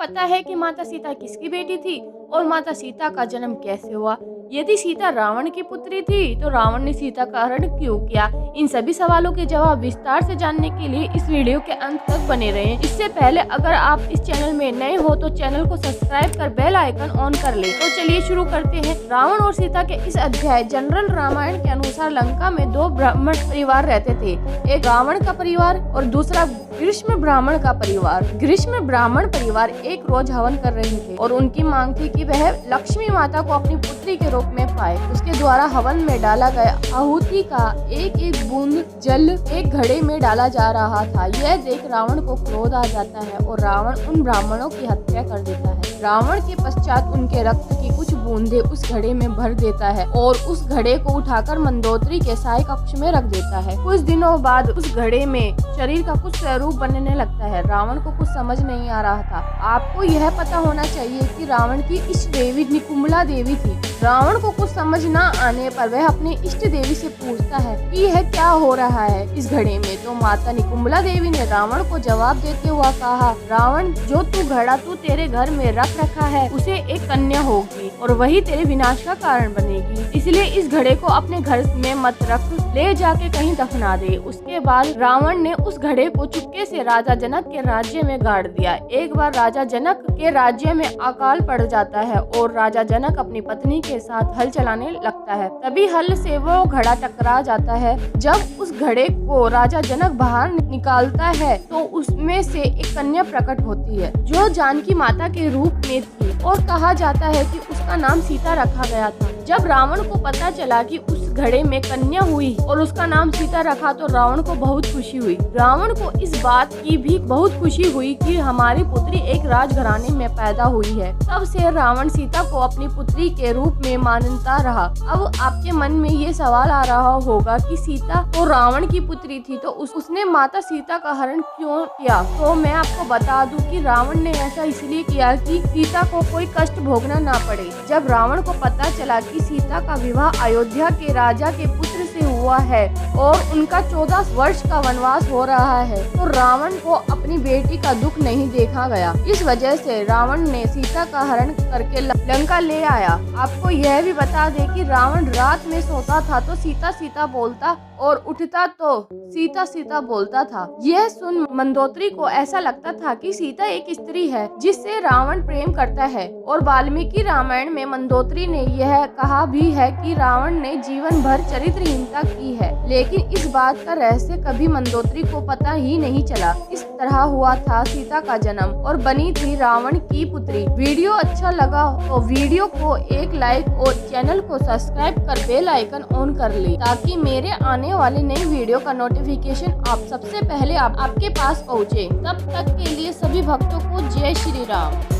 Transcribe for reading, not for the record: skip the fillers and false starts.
पता है कि माता सीता किसकी बेटी थी और माता सीता का जन्म कैसे हुआ? यदि सीता रावण की पुत्री थी तो रावण ने सीता का हरण क्यों किया? इन सभी सवालों के जवाब विस्तार से जानने के लिए इस वीडियो के अंत तक बने रहें। इससे पहले अगर आप इस चैनल में नए हो तो चैनल को सब्सक्राइब कर बेल आइकन ऑन कर ले। तो चलिए शुरू करते हैं। रावण और सीता के इस अध्याय जनरल रामायण के अनुसार लंका में दो ब्राह्मण परिवार रहते थे, एक रावण का परिवार और दूसरा ग्रीष्म ब्राह्मण का परिवार। ग्रीष्म ब्राह्मण परिवार एक रोज हवन कर रहे थे और उनकी मांग थी कि वह लक्ष्मी माता को अपनी पुत्री के रूप में पाए। उसके द्वारा हवन में डाला गया आहुति का एक एक बूंद जल एक घड़े में डाला जा रहा था। यह देख रावण को क्रोध आ जाता है और रावण उन ब्राह्मणों की हत्या कर देता है। रावण के पश्चात उनके रक्त की कुछ बूंदे उस घड़े में भर देता है और उस घड़े को उठाकर मंदोदरी के साय कक्ष में रख देता है। कुछ दिनों बाद उस घड़े में शरीर का कुछ स्वरूप बनने लगता है। रावण को कुछ समझ नहीं आ रहा था। आपको यह पता होना चाहिए कि रावण की इष्ट देवी निकुम्बला देवी थी। रावण को कुछ समझ न आने पर वह अपनी इष्ट देवी से पूछता है कि यह क्या हो रहा है इस घड़े में। तो माता निकुम्बला देवी ने रावण को जवाब देते हुआ कहा, रावण, जो तू घड़ा तू तेरे घर में रख रखा है उसे एक कन्या होगी और वही तेरे विनाश का कारण बनेगी। इसलिए इस घड़े को अपने घर में मत रख, ले जाके कहीं दफना दे। उसके बाद रावण ने उस घड़े को चुपके से राजा जनक के राज्य में गाड़ दिया। एक बार राजा जनक के राज्य में अकाल पड़ जाता है और राजा जनक अपनी पत्नी के साथ हल चलाने लगता है। तभी हल से वो घड़ा टकरा जाता है। जब उस घड़े को राजा जनक बाहर निकालता है तो उसमें से एक कन्या प्रकट होती है जो जानकी माता के रूप में थी और कहा जाता है कि उसका नाम सीता रखा गया था। जब रावण को पता चला कि उस घड़े में कन्या हुई और उसका नाम सीता रखा तो रावण को बहुत खुशी हुई। रावण को इस बात की भी बहुत खुशी हुई कि हमारी पुत्री एक राजघराने में पैदा हुई है। तब से रावण सीता को अपनी पुत्री के रूप में मानता रहा। अब आपके मन में ये सवाल आ रहा होगा कि सीता तो रावण की पुत्री थी तो उसने माता सीता का हरण क्यों किया? तो मैं आपको बता दूं कि रावण ने ऐसा इसलिए किया कि सीता को कोई कष्ट भोगना ना पड़े। जब रावण को पता चला कि सीता का विवाह अयोध्या के राजा के पुत्र से हुआ है और उनका 14 वर्ष का वनवास हो रहा है तो रावण को अपनी बेटी का दुख नहीं देखा गया। इस वजह से रावण ने सीता का हरण करके लंका ले आया। आपको यह भी बता दे कि रावण रात में सोता था तो सीता सीता बोलता और उठता तो सीता सीता बोलता था। यह सुन मंदोदरी को ऐसा लगता था कि सीता एक स्त्री है जिससे रावण प्रेम करता है और वाल्मीकि रामायण में मंदोदरी ने यह कहा भी है कि रावण ने जीवन भर चरित्रहीनता की है, लेकिन इस बात का रहस्य कभी मंदोदरी को पता ही नहीं चला। इस तरह हुआ था सीता का जन्म और बनी थी रावण की पुत्री। वीडियो अच्छा लगा तो वीडियो को एक लाइक और चैनल को सब्सक्राइब कर बेल आइकन ऑन कर ले ताकि मेरे आने वाली नई वीडियो का नोटिफिकेशन आप सबसे पहले आपके पास पहुँचे। तब तक के लिए सभी भक्तों को जय श्री राम।